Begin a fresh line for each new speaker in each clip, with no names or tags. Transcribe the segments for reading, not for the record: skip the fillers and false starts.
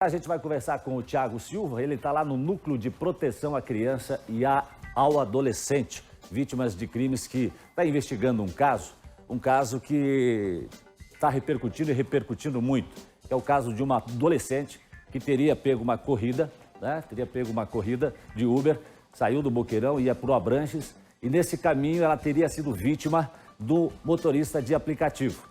A gente vai conversar com o Thiago Silva, ele está lá no Núcleo de Proteção à Criança e ao Adolescente, vítimas de crimes, que está investigando um caso que está repercutindo e repercutindo muito. É o caso de uma adolescente que teria pego uma corrida, de Uber, saiu do Boqueirão, ia para o Abranches e nesse caminho ela teria sido vítima do motorista de aplicativo,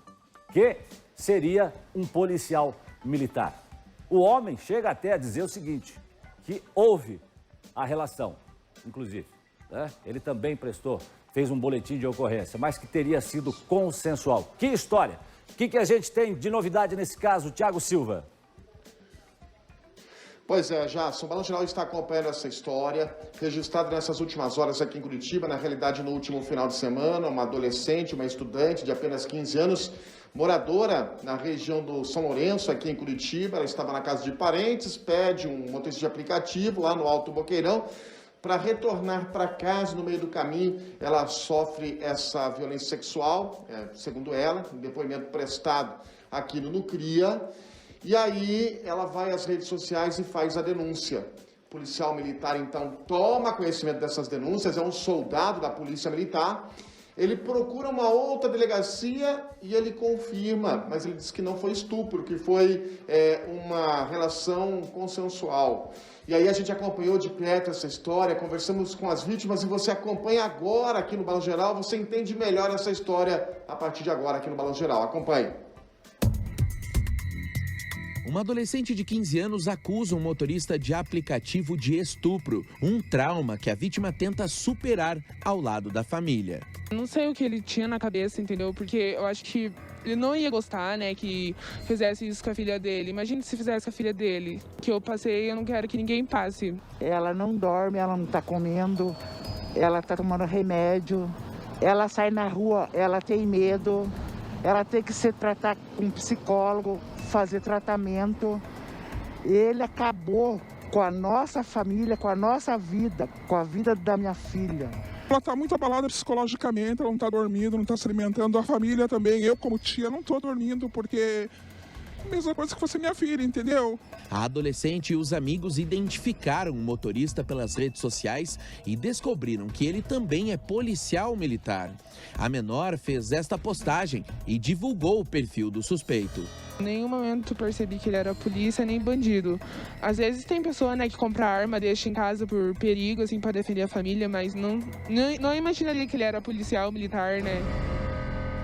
que seria um policial militar. O homem chega até a dizer o seguinte, que houve a relação, inclusive, né? Ele também fez um boletim de ocorrência, mas que teria sido consensual. Que história! O que a gente tem de novidade nesse caso, Thiago Silva?
Pois é, Jason, o Balanço Geral está acompanhando essa história, registrada nessas últimas horas aqui em Curitiba, na realidade no último final de semana, uma adolescente, uma estudante de apenas 15 anos, moradora na região do São Lourenço, aqui em Curitiba. Ela estava na casa de parentes, pede um motorista de aplicativo lá no Alto Boqueirão. Para retornar para casa, no meio do caminho, ela sofre essa violência sexual, segundo ela, um depoimento prestado aqui no Nucria. E aí ela vai às redes sociais e faz a denúncia. O policial militar, então, toma conhecimento dessas denúncias, é um soldado da Polícia Militar. Ele procura uma outra delegacia e ele confirma, mas ele diz que não foi estupro, que foi uma relação consensual. E aí a gente acompanhou de perto essa história, conversamos com as vítimas e você acompanha agora aqui no Balanço Geral, você entende melhor essa história a partir de agora aqui no Balanço Geral. Acompanhe.
Uma adolescente de 15 anos acusa um motorista de aplicativo de estupro, um trauma que a vítima tenta superar ao lado da família.
Não sei o que ele tinha na cabeça, entendeu? Porque eu acho que ele não ia gostar, né, que fizesse isso com a filha dele. Imagina se fizesse com a filha dele. Que eu passei, eu não quero que ninguém passe.
Ela não dorme, ela não tá comendo, ela tá tomando remédio, ela sai na rua, ela tem medo, ela tem que se tratar com um psicólogo, fazer tratamento. Ele acabou com a nossa família, com a nossa vida, com a vida da minha filha.
Ela está muito abalada psicologicamente, ela não está dormindo, não está se alimentando. A família também, eu como tia, não estou dormindo porque é a mesma coisa que fosse minha filha, entendeu?
A adolescente e os amigos identificaram o motorista pelas redes sociais e descobriram que ele também é policial militar. A menor fez esta postagem e divulgou o perfil do suspeito.
Em nenhum momento percebi que ele era polícia nem bandido. Às vezes tem pessoa, né, que compra arma, deixa em casa por perigo, assim, para defender a família, mas não imaginaria que ele era policial militar, né?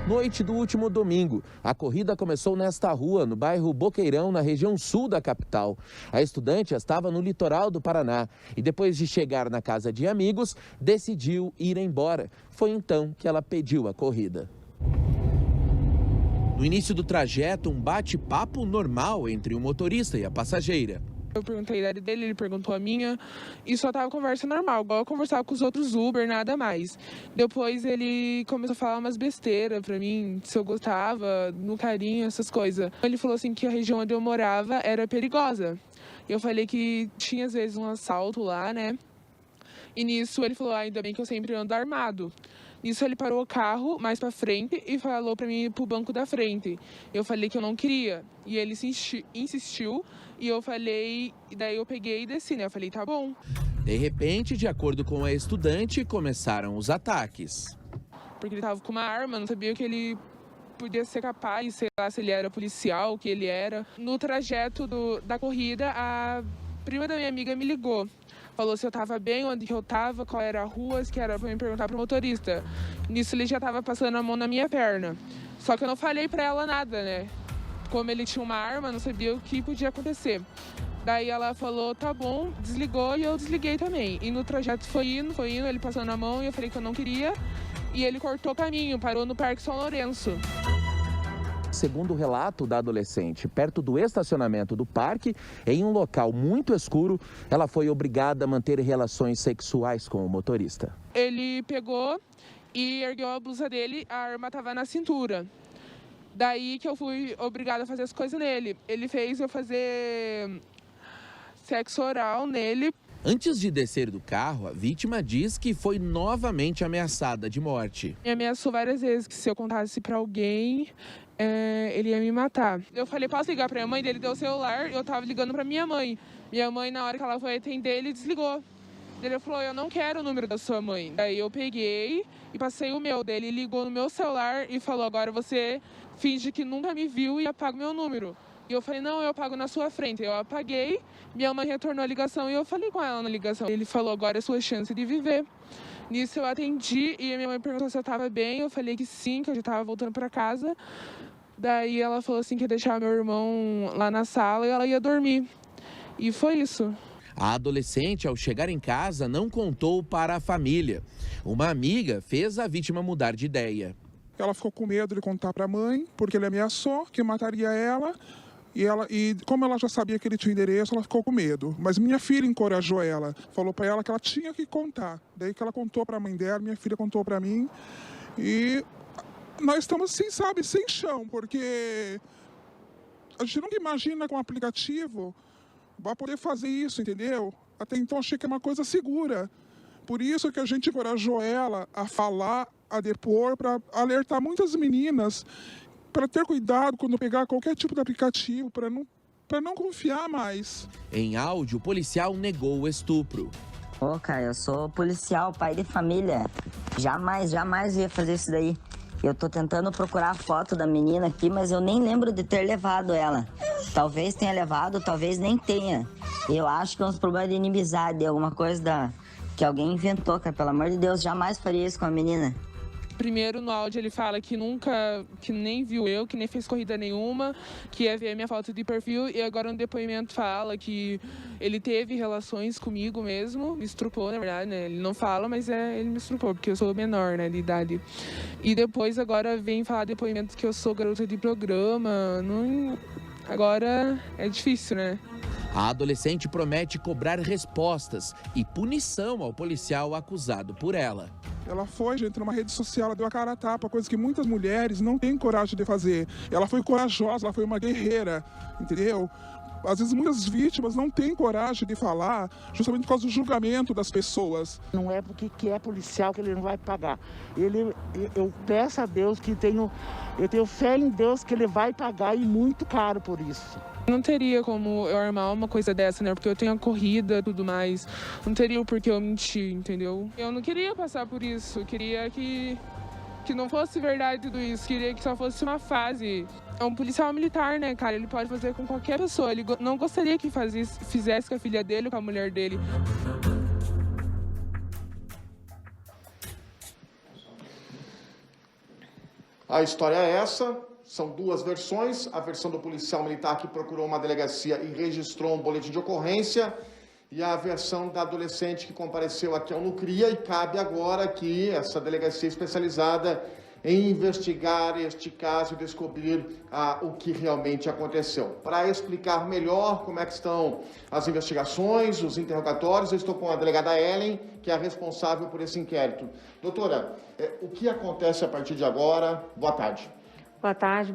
Noite do último domingo, a corrida começou nesta rua, no bairro Boqueirão, na região sul da capital. A estudante estava no litoral do Paraná e depois de chegar na casa de amigos, decidiu ir embora. Foi então que ela pediu a corrida. No início do trajeto, um bate-papo normal entre o motorista e a passageira.
Eu perguntei a idade dele, ele perguntou a minha e só tava conversa normal, igual eu conversava com os outros Uber, nada mais. Depois ele começou a falar umas besteiras pra mim, se eu gostava, no carinho, essas coisas. Ele falou assim que a região onde eu morava era perigosa. Eu falei que tinha às vezes um assalto lá, né? E nisso ele falou, ainda bem que eu sempre ando armado. Nisso ele parou o carro mais pra frente e falou pra mim ir pro banco da frente. Eu falei que eu não queria. E ele insistiu e eu falei, e daí eu peguei e desci, né? Eu falei, tá bom.
De repente, de acordo com a estudante, começaram os ataques.
Porque ele tava com uma arma, não sabia que ele podia ser capaz, sei lá se ele era policial, o que ele era. No trajeto da corrida, a prima da minha amiga me ligou. Falou se eu tava bem, onde que eu tava, qual era a rua, que era pra me perguntar pro motorista. Nisso ele já tava passando a mão na minha perna. Só que eu não falei pra ela nada, né? Como ele tinha uma arma, não sabia o que podia acontecer. Daí ela falou, tá bom, desligou e eu desliguei também. E no trajeto foi indo, ele passando a mão e eu falei que eu não queria. E ele cortou o caminho, parou no Parque São Lourenço.
Segundo o relato da adolescente, perto do estacionamento do parque, em um local muito escuro, ela foi obrigada a manter relações sexuais com o motorista.
Ele pegou e ergueu a blusa dele, a arma estava na cintura. Daí que eu fui obrigada a fazer as coisas nele. Ele fez eu fazer sexo oral nele.
Antes de descer do carro, a vítima diz que foi novamente ameaçada de morte.
Me ameaçou várias vezes que se eu contasse para alguém, ele ia me matar. Eu falei, posso ligar pra minha mãe? Ele deu o celular, eu tava ligando pra minha mãe. Minha mãe, na hora que ela foi atender, ele desligou. Ele falou, eu não quero o número da sua mãe. Daí eu peguei e passei o meu dele, ligou no meu celular e falou, agora você finge que nunca me viu e apaga o meu número. E eu falei, não, eu apago na sua frente. Eu apaguei, minha mãe retornou a ligação e eu falei com ela na ligação. Ele falou, agora é sua chance de viver. Nisso eu atendi e a minha mãe perguntou se eu estava bem. Eu falei que sim, que eu já estava voltando para casa. Daí ela falou assim que ia deixar meu irmão lá na sala e ela ia dormir. E foi isso.
A adolescente, ao chegar em casa, não contou para a família. Uma amiga fez a vítima mudar de ideia.
Ela ficou com medo de contar para a mãe, porque ele ameaçou que mataria ela. E como ela já sabia que ele tinha endereço, ela ficou com medo. Mas minha filha encorajou ela, falou para ela que ela tinha que contar. Daí que ela contou para a mãe dela, minha filha contou para mim. E nós estamos assim, sabe, sem chão, porque a gente nunca imagina com um aplicativo vai poder fazer isso, entendeu? Até então achei que é uma coisa segura. Por isso que a gente encorajou ela a falar, a depor, para alertar muitas meninas para ter cuidado quando pegar qualquer tipo de aplicativo, para não confiar mais.
Em áudio, o policial negou o estupro.
Ô, cara, eu sou policial, pai de família. Jamais ia fazer isso daí. Eu tô tentando procurar a foto da menina aqui, mas eu nem lembro de ter levado ela. Talvez tenha levado, talvez nem tenha. Eu acho que é uns problemas de inimizade, alguma coisa que alguém inventou, cara. Pelo amor de Deus, jamais faria isso com a menina.
Primeiro, no áudio, ele fala que nem viu eu, que nem fez corrida nenhuma, que ia ver minha foto de perfil. E agora no depoimento fala que ele teve relações comigo mesmo, me estrupou, na verdade, né? Ele não fala, mas ele me estrupou, porque eu sou menor, né, de idade. E depois agora vem falar depoimento que eu sou garota de programa. Agora é difícil, né?
A adolescente promete cobrar respostas e punição ao policial acusado por ela.
Ela foi, gente, numa rede social, ela deu a cara a tapa, coisa que muitas mulheres não têm coragem de fazer. Ela foi corajosa, ela foi uma guerreira, entendeu? Às vezes muitas vítimas não têm coragem de falar, justamente por causa do julgamento das pessoas.
Não é porque que é policial que ele não vai pagar. Eu peço a Deus que eu tenho fé em Deus que ele vai pagar, e muito caro por isso.
Não teria como eu armar uma coisa dessa, né? Porque eu tenho a corrida e tudo mais. Não teria o porquê eu mentir, entendeu? Eu não queria passar por isso. Eu queria que não fosse verdade tudo isso. Queria que só fosse uma fase. É um policial militar, né, cara? Ele pode fazer com qualquer pessoa. Ele não gostaria que fizesse com a filha dele ou com a mulher dele.
A história é essa. São duas versões, a versão do policial militar que procurou uma delegacia e registrou um boletim de ocorrência, e a versão da adolescente que compareceu aqui ao Nucria, e cabe agora que essa delegacia especializada em investigar este caso e descobrir o que realmente aconteceu. Para explicar melhor como é que estão as investigações, os interrogatórios, eu estou com a delegada Ellen, que é a responsável por esse inquérito. Doutora, o que acontece a partir de agora? Boa tarde.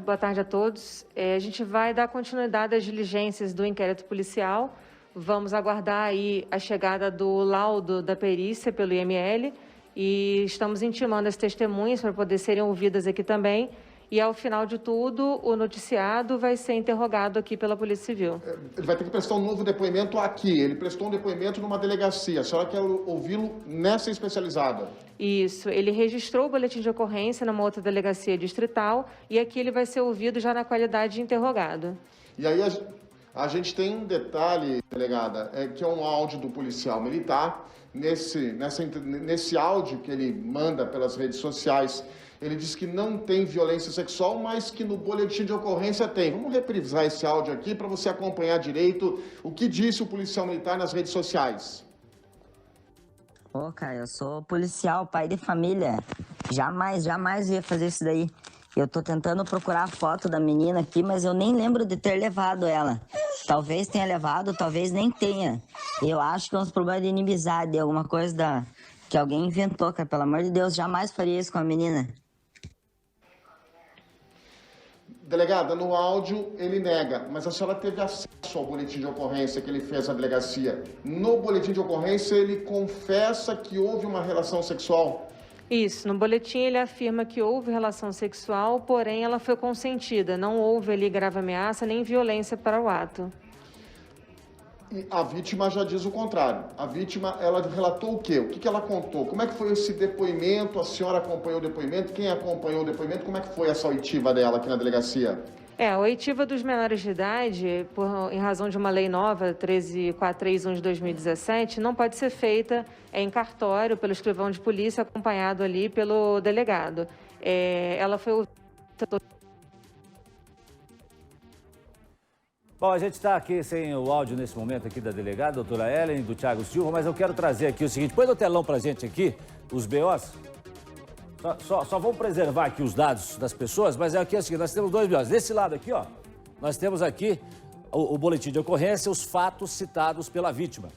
Boa tarde a todos. A gente vai dar continuidade às diligências do inquérito policial. Vamos aguardar aí a chegada do laudo da perícia pelo IML e estamos intimando as testemunhas para poder serem ouvidas aqui também. E, ao final de tudo, o noticiado vai ser interrogado aqui pela Polícia Civil.
Ele vai ter que prestar um novo depoimento aqui. Ele prestou um depoimento numa delegacia. A senhora quer ouvi-lo nessa especializada?
Isso. Ele registrou o boletim de ocorrência numa outra delegacia distrital e aqui ele vai ser ouvido já na qualidade de interrogado.
E aí a gente tem um detalhe, delegada, que é um áudio do policial militar. Nesse áudio que ele manda pelas redes sociais, ele diz que não tem violência sexual, mas que no boletim de ocorrência tem. Vamos reprisar esse áudio aqui para você acompanhar direito o que disse o policial militar nas redes sociais.
Ô, cara, eu sou policial, pai de família. Jamais ia fazer isso daí. Eu tô tentando procurar a foto da menina aqui, mas eu nem lembro de ter levado ela. Talvez tenha levado, talvez nem tenha. Eu acho que é uns problemas de inimizade, alguma coisa que alguém inventou, cara. Pelo amor de Deus, jamais faria isso com a menina.
Delegada, no áudio ele nega, mas a senhora teve acesso ao boletim de ocorrência que ele fez na delegacia. No boletim de ocorrência ele confessa que houve uma relação sexual?
Isso, no boletim ele afirma que houve relação sexual, porém ela foi consentida, não houve ali grave ameaça nem violência para o ato.
E a vítima já diz o contrário. A vítima, ela relatou o quê? O que ela contou? Como é que foi esse depoimento? A senhora acompanhou o depoimento? Quem acompanhou o depoimento? Como é que foi essa oitiva dela aqui na delegacia?
A oitiva dos menores de idade, em razão de uma lei nova, 13431 de 2017, não pode ser feita em cartório pelo escrivão de polícia, acompanhado ali pelo delegado. Ela foi ouvida.
Bom, a gente está aqui sem o áudio nesse momento aqui da delegada, doutora Ellen, do Thiago Silva, mas eu quero trazer aqui o seguinte, põe no telão pra gente aqui os BOs. Só vamos preservar aqui os dados das pessoas, mas aqui é o seguinte, nós temos 2 BOs. Desse lado aqui, ó, nós temos aqui o boletim de ocorrência, os fatos citados pela vítima.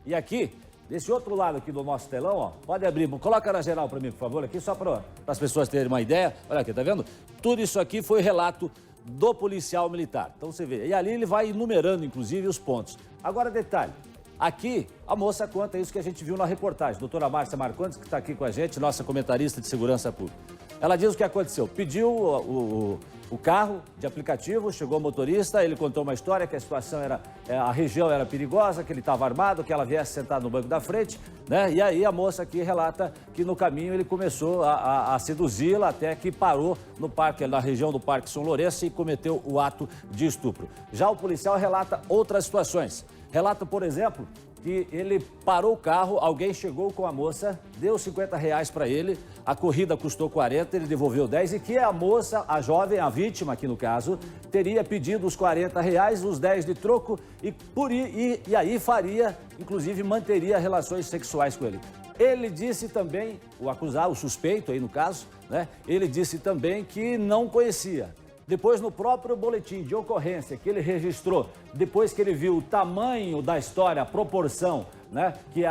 E aqui, desse outro lado aqui do nosso telão, ó, pode abrir, coloca na geral para mim, por favor, aqui, só para as pessoas terem uma ideia. Olha aqui, tá vendo? Tudo isso aqui foi relato do policial militar. Então você vê, e ali ele vai enumerando, inclusive, os pontos. Agora, detalhe, aqui a moça conta isso que a gente viu na reportagem. Doutora Márcia Marcondes, que está aqui com a gente, nossa comentarista de segurança pública. Ela diz o que aconteceu. Pediu o carro de aplicativo, chegou o motorista, ele contou uma história que a situação era, a região era perigosa, que ele estava armado, que ela viesse sentar no banco da frente, né? E aí a moça aqui relata que no caminho ele começou a seduzi-la até que parou no parque, na região do Parque São Lourenço e cometeu o ato de estupro. Já o policial relata outras situações. Relata, por exemplo, que ele parou o carro, alguém chegou com a moça, deu R$50 para ele, a corrida custou 40, ele devolveu 10 e que a moça, a jovem, a vítima aqui no caso, teria pedido os R$40, os 10 de troco e aí faria, inclusive manteria relações sexuais com ele. Ele disse também, o acusado, o suspeito aí no caso, né? Ele disse também que não conhecia. Depois, no próprio boletim de ocorrência que ele registrou, depois que ele viu o tamanho da história, a proporção, né, que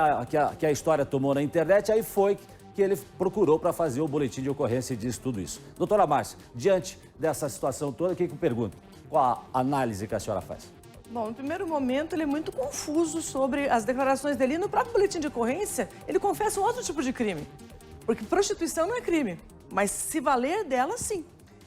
a história tomou na internet, aí foi que ele procurou para fazer o boletim de ocorrência e disse tudo isso. Doutora Márcia, diante dessa situação toda, o que eu pergunto? Qual a análise que a senhora faz?
Bom, no primeiro momento, ele é muito confuso sobre as declarações dele. E no próprio boletim de ocorrência, ele confessa um outro tipo de crime. Porque prostituição não é crime, mas se valer dela, sim.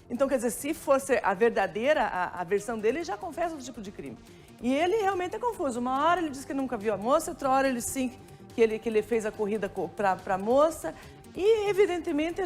Então, quer dizer, se fosse a verdadeira, a versão dele, ele já confessa outro tipo de crime. E ele realmente é confuso. Uma hora ele diz que nunca viu a moça, outra hora ele sim, que ele fez a corrida para a moça. E, evidentemente,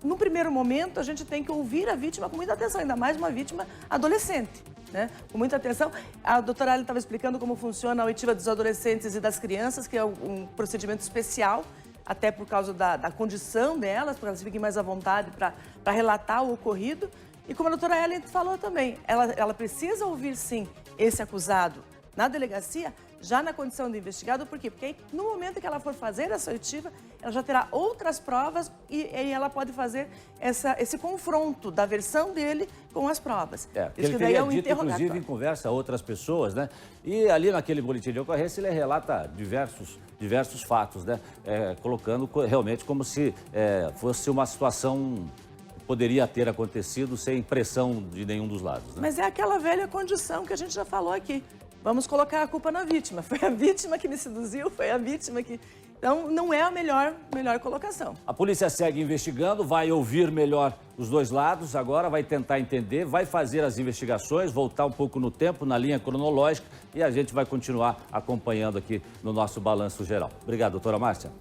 no primeiro momento, a gente tem que ouvir a vítima com muita atenção, ainda mais uma vítima adolescente, né? Com muita atenção. A doutora Ali estava explicando como funciona a oitiva dos adolescentes e das crianças, que é um procedimento especial, até por causa da condição delas, para elas fiquem mais à vontade para relatar o ocorrido. E como a doutora Ellen falou também, ela precisa ouvir, sim, esse acusado na delegacia, já na condição de investigado. Por quê? Porque aí, no momento que ela for fazer essa oitiva, ela já terá outras provas e ela pode fazer esse confronto da versão dele com as provas.
Ele teria dito, inclusive, em conversa a outras pessoas, né? E ali naquele boletim de ocorrência, ele relata diversos fatos, né? Colocando realmente como se fosse uma situação que poderia ter acontecido sem pressão de nenhum dos lados, né?
Mas é aquela velha condição que a gente já falou aqui. Vamos colocar a culpa na vítima. Foi a vítima que me seduziu, foi a vítima que... Então, não é a melhor colocação.
A polícia segue investigando, vai ouvir melhor os dois lados, agora vai tentar entender, vai fazer as investigações, voltar um pouco no tempo, na linha cronológica, e a gente vai continuar acompanhando aqui no nosso Balanço Geral. Obrigado, doutora Márcia.